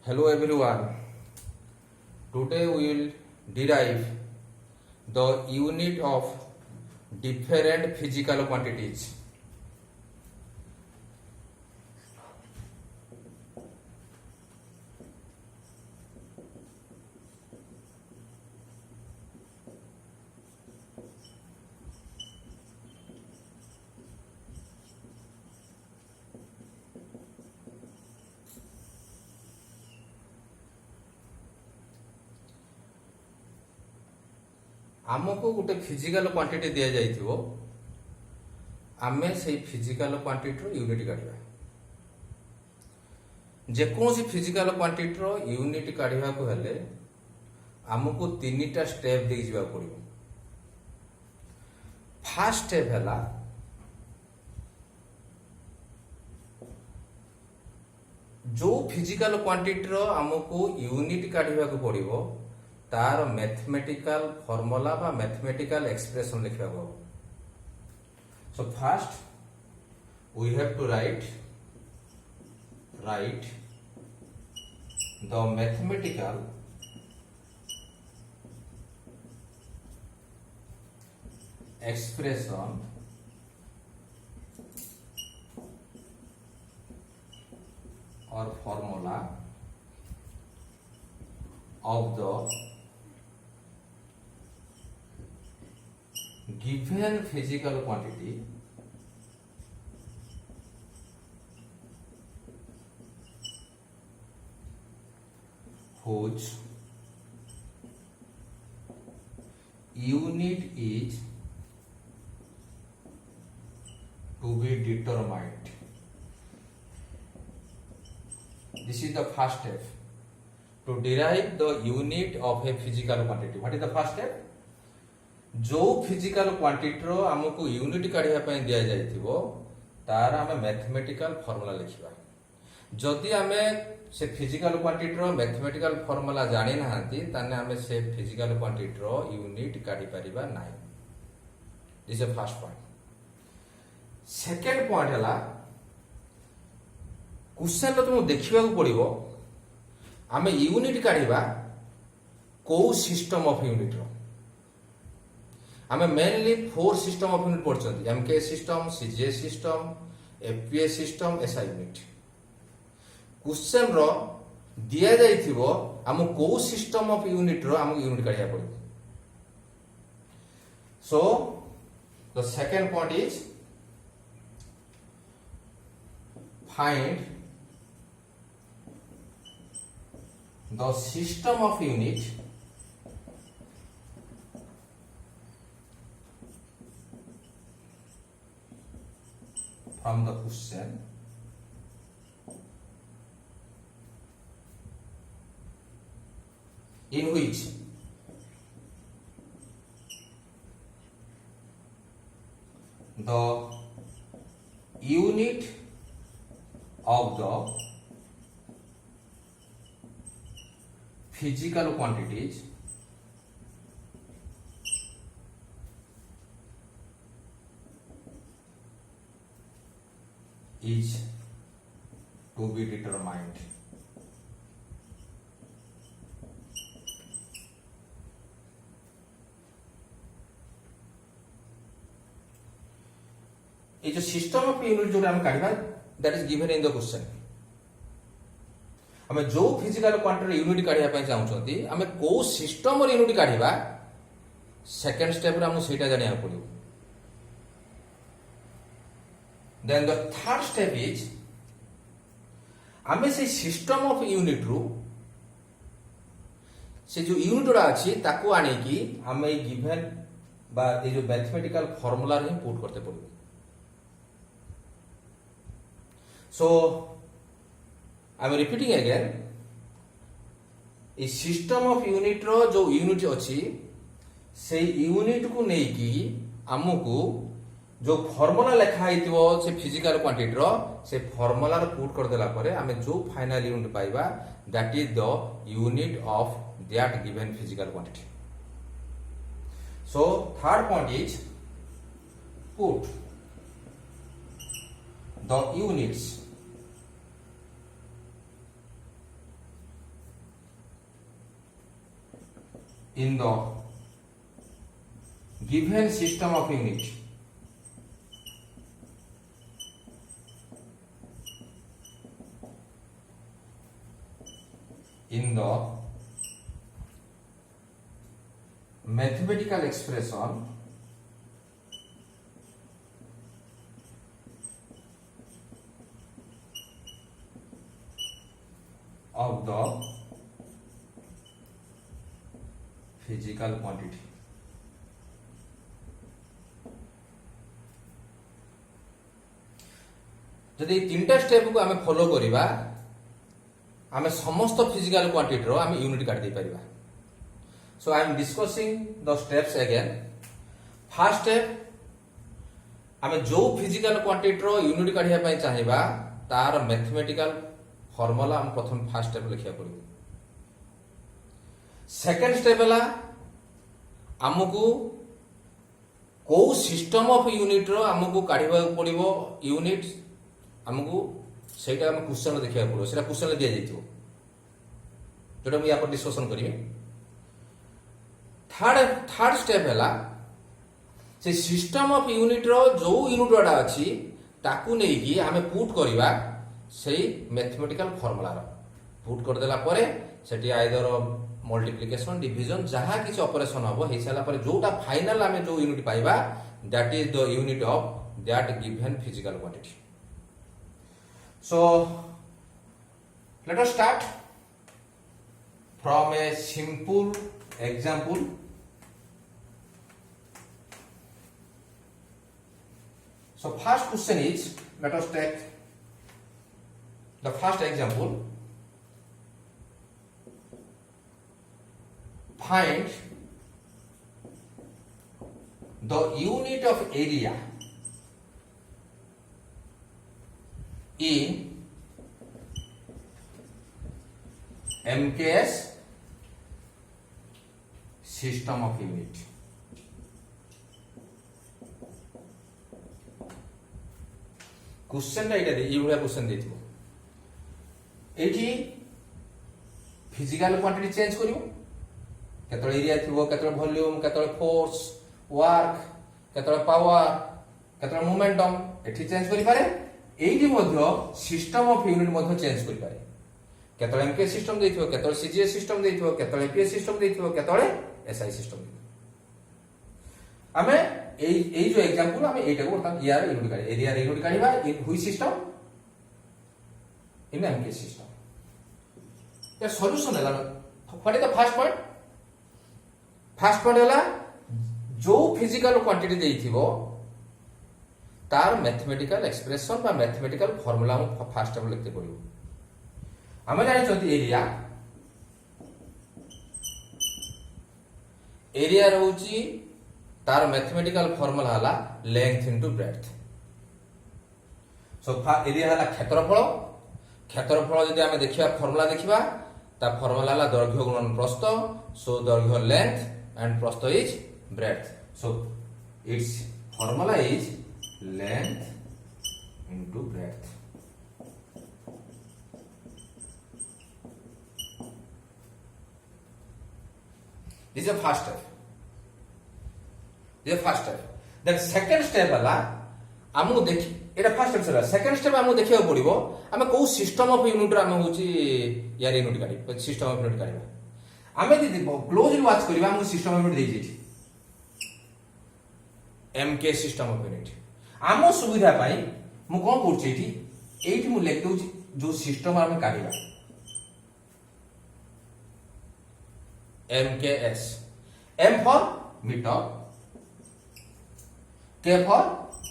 Hello everyone. Today we will derive the unit of different physical quantities. आमको गोटे physical quantity दिया जाइथिबो आमे से फिजिकल क्वांटिटी रो यूनिट काढिबा जेकोसी फिजिकल क्वांटिटी रो यूनिट काढिबा को हेले आमको तीनटा स्टेप दे जिबा पड़िबो। फर्स्ट स्टेप हैला जो फिजिकल क्वांटिटी रो आमको यूनिट काढिबा को पड़िबो तार मैथमेटिकल फॉर्मूला बा मैथमेटिकल एक्सप्रेशन लिखा हो। So first we have to write the mathematical expression और formula of the given physical quantity whose unit is to be determined. This is the first step to derive the unit of a physical quantity. What is the first step? जो physical quantity रो हमको unit काढिया पय दिया जाइथिबो तार हमें mathematical formula लिखिबा। जदि हमें से फिजिकल क्वांटिटी रो मैथमेटिकल फार्मूला जानि नाहंती ताने हमें से फिजिकल क्वांटिटी रो यूनिट काढि परिबा नाही। This is first point. Second point हला क्वेश्चन रो तुम देखिबा को पड़िबो आमे यूनिट काढिबा को सिस्टम ऑफ यूनिट रो। आमे मेनली 4 सिस्टम ऑफ यूनिट पढ़छंती MK system, CGS system, FPS system, SI unit. Question रो दिया जाइथिबो हम को सिस्टम ऑफ यूनिट रो हमको यूनिट काढिया पड़िबो। So the second point is find the system of unit from the question in which the unit of the physical quantities is to be determined. ये जो सिस्टम ऑफ यूनिट जो हम काढिबा that is given in the question. हमें जो physical quantity unit काढिया पय चाहउछंती हमें को सिस्टम और यूनिट काढिबा सेकंड स्टेप रे हम सेटा जानिया पड़िबो। Then the third step is हमें से सिस्टम ऑफ यूनिट रू से जो यूनिट रा अछि ताको आनी की हमें गिवन बा ए जो मैथमेटिकल फार्मूला रे पुट करते पड़िबो। So I am repeating again a system of unit रो जो यूनिट अछि से यूनिट को नै की हमको जो फार्मूला लिखा हितबो से फिजिकल क्वांटिटी रो से फार्मूला रो पुट कर देला परे हमें जो फाइनल यूनिट पाइबा that is the unit of that given physical quantity. So third point is put the units in the given system of unit in the mathematical expression of the physical quantity. जदि तीनटा step को आम follow करिबा आम समस्त physical quantity रो आम unit काट दे परिबा. So I am discussing the steps again. First step आम जो फिजिकल क्वांटिटी रो यूनिट काढिया पय चाहिबा तार मैथमेटिकल फॉर्मूला हम प्रथम फर्स्ट स्टेप लिखिया पड़ो. सेकंड स्टेप हला हमकु को सिस्टम ऑफ यूनिट रो हमकु काढिबा पड़िबो यूनिट हमकु सेटा हम क्वेश्चन देखिया पड़ो. सेटा क्वेश्चन दिया जाइतो जोटा हम या पर डिस्कशन करिवे. थर्ड स्टेप हला से सिस्टम ऑफ यूनिट रो जो यूनिट वाडा अछि ताकू नै कि हमें पुट करिबा सेही मैथमेटिकल फॉर्मूला रो पुट कर देला परे सेठी आइदर मल्टीप्लिकेशन डिवीजन जहा किछ ऑपरेशन हबो हे साला परे जोटा फाइनल हमें जो यूनिट पाइबा that is the unit of that given physical quantity. So let us start from a simple example. So first question is, let us take the first example. Find the unit of area in MKS system of unit. Question एटा दे इबुला question देथिबो. एठी physical quantity change करिवो केतळ area थिबो केतळ volume केतळ फोर्स वर्क केतळ पावर केतळ मोमेंटम एठी चेंज करि पारे. एठी मध्य सिस्टम ऑफ यूनिट मध्य चेंज करि पारे. केतळ एमके सिस्टम देथिबो केतळ सीजीएस सिस्टम देथिबो केतळ एपीएस सिस्टम देथिबो केतळ एसआई सिस्टम देथिबो. आमे এই যে एग्जांपल आमे एटा को बता यार यूनिट काढी एरिया यूनिट काढीबा इन हुई सिस्टम इन एमके सिस्टम. या सॉल्यूशन हला what is the first point. First point हला जो फिजिकल क्वांटिटी देथिबो तार मैथमेटिकल एक्सप्रेशन बा मैथमेटिकल फार्मूला हम फर्स्ट स्टेप लिखते पड़िबो. आमे जानि छथि एरिया रहउची तार मैथमेटिकल फार्मूला हला length into breadth. So area हला क्षेत्रफल. क्षेत्रफल जदि आमे देखिबा फार्मूला देखिबा ता फार्मूला हला दैर्घ्य गुणन प्रस्थ. सो दैर्घ्य लेंथ एंड प्रस्थ is breadth. So it's formula is length into breadth. This is first step. ये first step. Then second step हला हमु देखि एटा फर्स्ट स्टेप हला. सेकंड स्टेप हमु देखिया पड़िबो हमें को सिस्टम ऑफ यूनिट रा हम होची यार यूनिट काढी सिस्टम ऑफ यूनिट काढीबा. हमें दि क्लोजली वाच करिबा हम सिस्टम ऑफ यूनिट देइ जेछि एमके सिस्टम ऑफ यूनिट. आम सुविधा पाई मु कोन करछि एठी मु लिख दउछि जो सिस्टम हम काढीबा MKS. M for meter, K for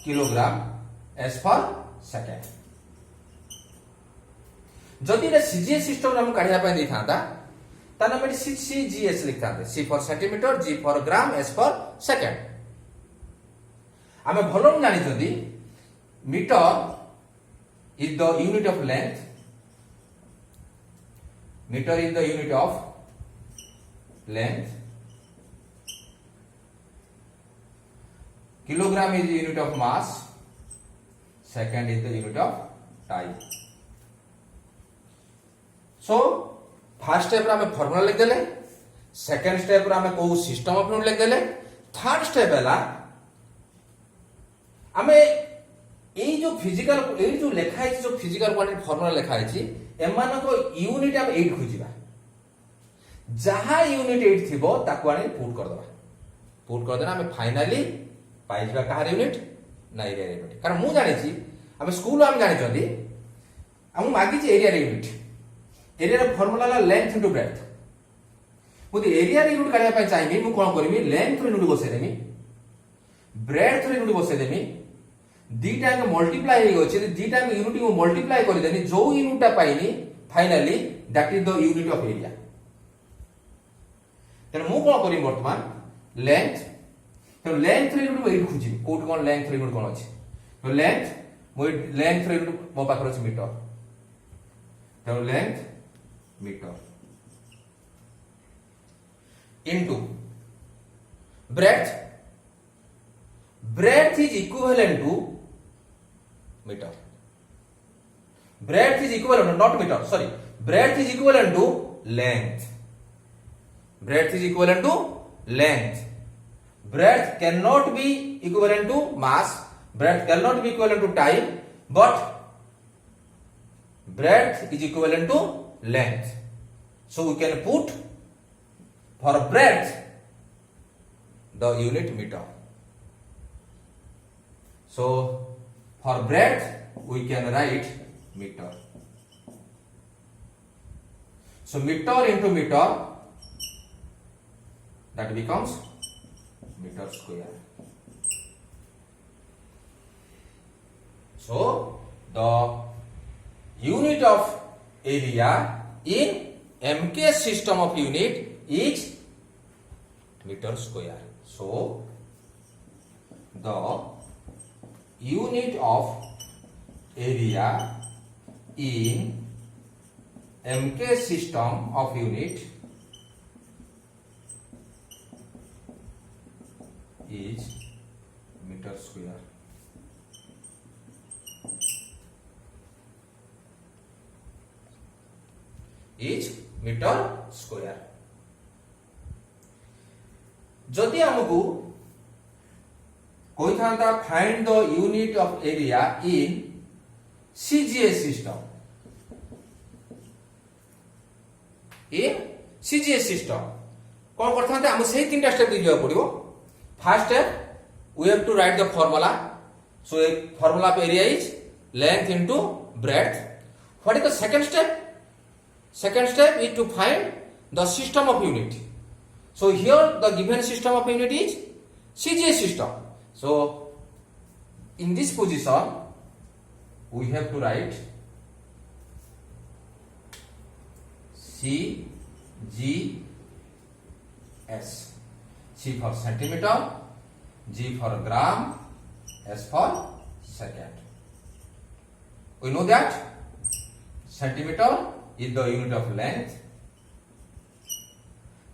kilogram, S for second. जदि एटा सीजीएस सिस्टम हम काढिया पय दै थांता ताना हम CGS लिखतांते. C for centimeter, G for gram, S for second. आमे भलम जानि जदि metre is the unit of length, meter is the unit of length, kilogram is the unit of mass, second is the unit of time. So first step रा में formula लिख देले. Second step रे आमे को सिस्टम ऑफ यूनिट लिख देले third step हैला आमे एई जो फिजिकल एई जो लेखा है जो फिजिकल क्वांटिटी फार्मूला लेखा है एमान को यूनिट आमे 8 खोजिबा जहा यूनिट 8 थिबो ताको आनी पुट कर देना आमे फाइनली पाइबा कहार यूनिट ना एरिया यूनिट कारण मु जानि छी आमे स्कूल आमे जानि छथि हम मागी छी एरिया यूनिट एरिया रो फार्मूला ला लेंथ इनटू ब्रेड्थ मुझे एरिया यूनिट काढिया पय चाहिए मु कोन करबी लेंथ रो यूनिट बसै देमी ब्रेड्थ रो यूनिट बसै देमी दीटा के मल्टीप्लाई हे गछि दीटा के यूनिट को मल्टीप्लाई कर देनी जो यूनिट ता पाइनी finally that is the unit of area तेन मु कोन करी वर्तमान लेंथ तो लेंथ रे यूनिट एट खुजी कोट कोन लेंथ रे यूनिट कोन अछि तो लेंथ मो लेंथ रे यूनिट मो पाखर अछि मीटर तो length metre into breadth is equivalent to meter. Breadth is equivalent, not meter, sorry. Breadth is equivalent to length. Breadth is equivalent to length. Breadth cannot be equivalent to mass. Breadth cannot be equivalent to time, but breadth is equivalent to length. So we can put for breadth the unit meter. So for breadth we can write meter. So meter into meter that becomes meter square. So the unit of area in MK system of unit is meter square. So the unit of area in MK system of unit is meter square. Is meter square. जदि हमको कोई था find the unit of area in CGS system कौन करता हम से तीन step दिया पड़ो first step we have to write the formula so एक formula of area is length into breadth what is the second step is to find the system of unit so here the given system of unit is CGS system. So in this position we have to write C G S. C for centimeter, G for gram, S for second. We know that centimeter is the unit of length,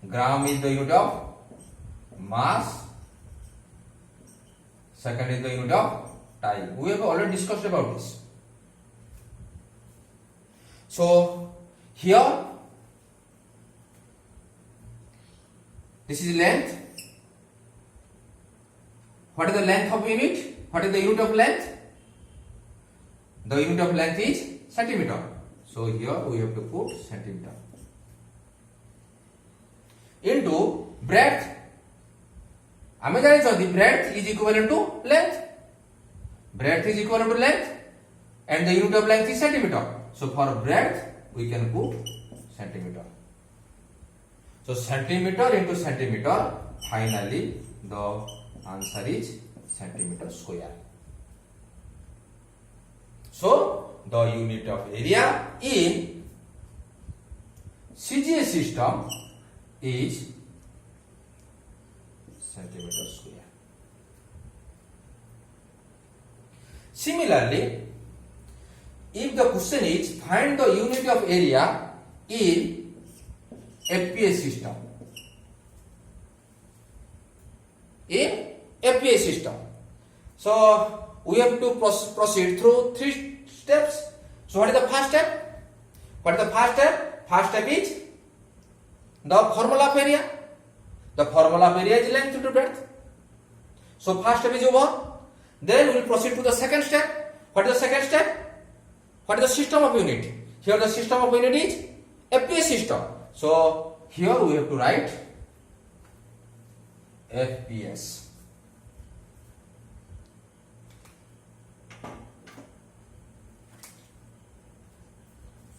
gram is the unit of mass, second is the unit of time. We have already discussed about this. So here this is length. What is the length of unit? What is the unit of length? The unit of length is centimeter. So here we have to put centimeter. Into breadth. हमें जाने चाहिए breadth is equivalent to length. Breadth is equivalent to length, and the unit of length is centimeter. So for breadth we can put centimeter. So centimeter into centimeter. Finally, the answer is centimeter square. So the unit of area in CGS system is centimeter square. Similarly, if the question is find the unit of area in FPS system, so we have to proceed through 3 steps. So what is the first step? First step is the formula of area. The formula of area is length into breadth. So first step is over. Then we will proceed to the second step. What is the second step? What is the system of unit? Here the system of unit is FPS system. So here we have to write FPS.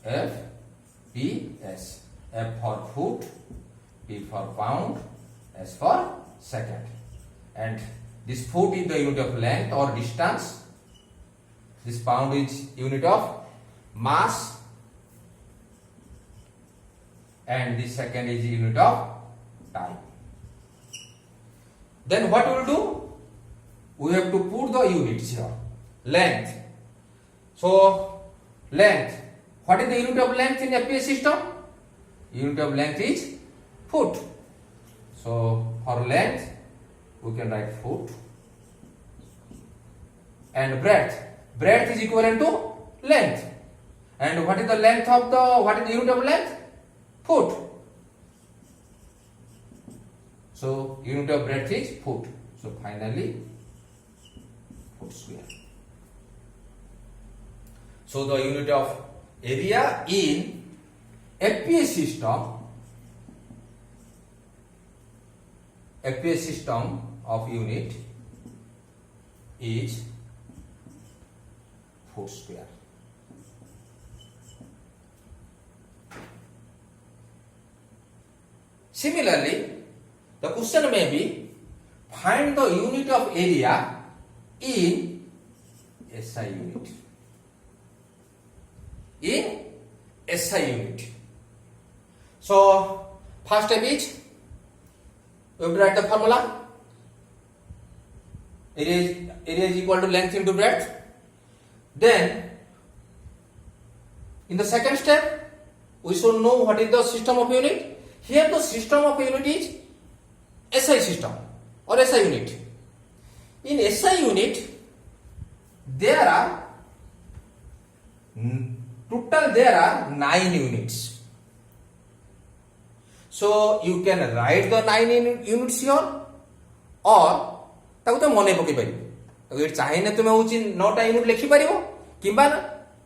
FPS. F for foot, P for pound, S for second. And this foot is the unit of length or distance. This pound is unit of mass. And this second is unit of time. Then what we will do? We have to put the units here. Length. So length. What is the unit of length in FPS system? Unit of length is foot. So for length we can write foot. And breadth. Breadth is equivalent to length. And what is the length of what is the unit of length? Foot. So unit of breadth is foot. So finally foot square. So the unit of area in FPS system of unit is foot square. Similarly, the question may be find the unit of area in SI unit. In SI unit. So first step is we write the formula. Area is equal to length into breadth. Then in the second step we should know what is the system of unit. Here the system of unit is SI system or SI unit. In SI unit there are 9 units. So you can write the 9 units here or ताको तो मने पकई पारिबो ताको ये चाहिने तुमे होची 9टा unit लिखि पारिबो किबा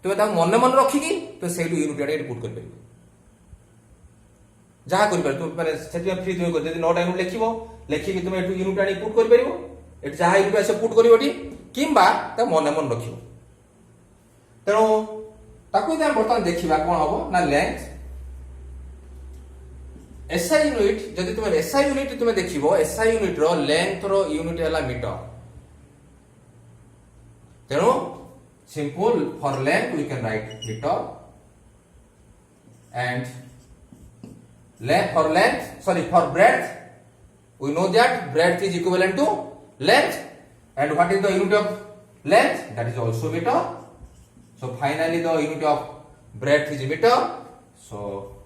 तुमे ताको मने मन रखी की तो सेटु यूनिट एड पुट कर पारिबो जहा करि पार तुम माने सेति फ्री तुमे कर जदि 9टा यूनिट लिखिबो लिखि की तुमे एटु यूनिट एड पुट कर पारिबो एट जहा यूनिट आसे पुट करिवोटी किबा ता मने मन रखिबो तेनो ताको इदा बर्तमान देखिबा कोन हबो ना लेंथ SI यूनिट जदि तुम SI यूनिट तुम देखिबो SI यूनिट रो लेंथ रो यूनिट हला मीटर तेनो simple for length we can write metre and for breadth we know that breadth is equivalent to length and what is the unit of length, that is also meter. So finally the unit of breadth is meter, so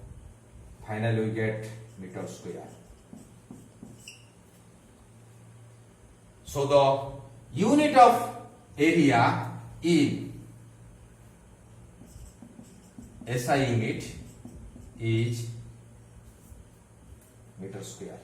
finally we get meter square. So the unit of area in SI unit is meter square.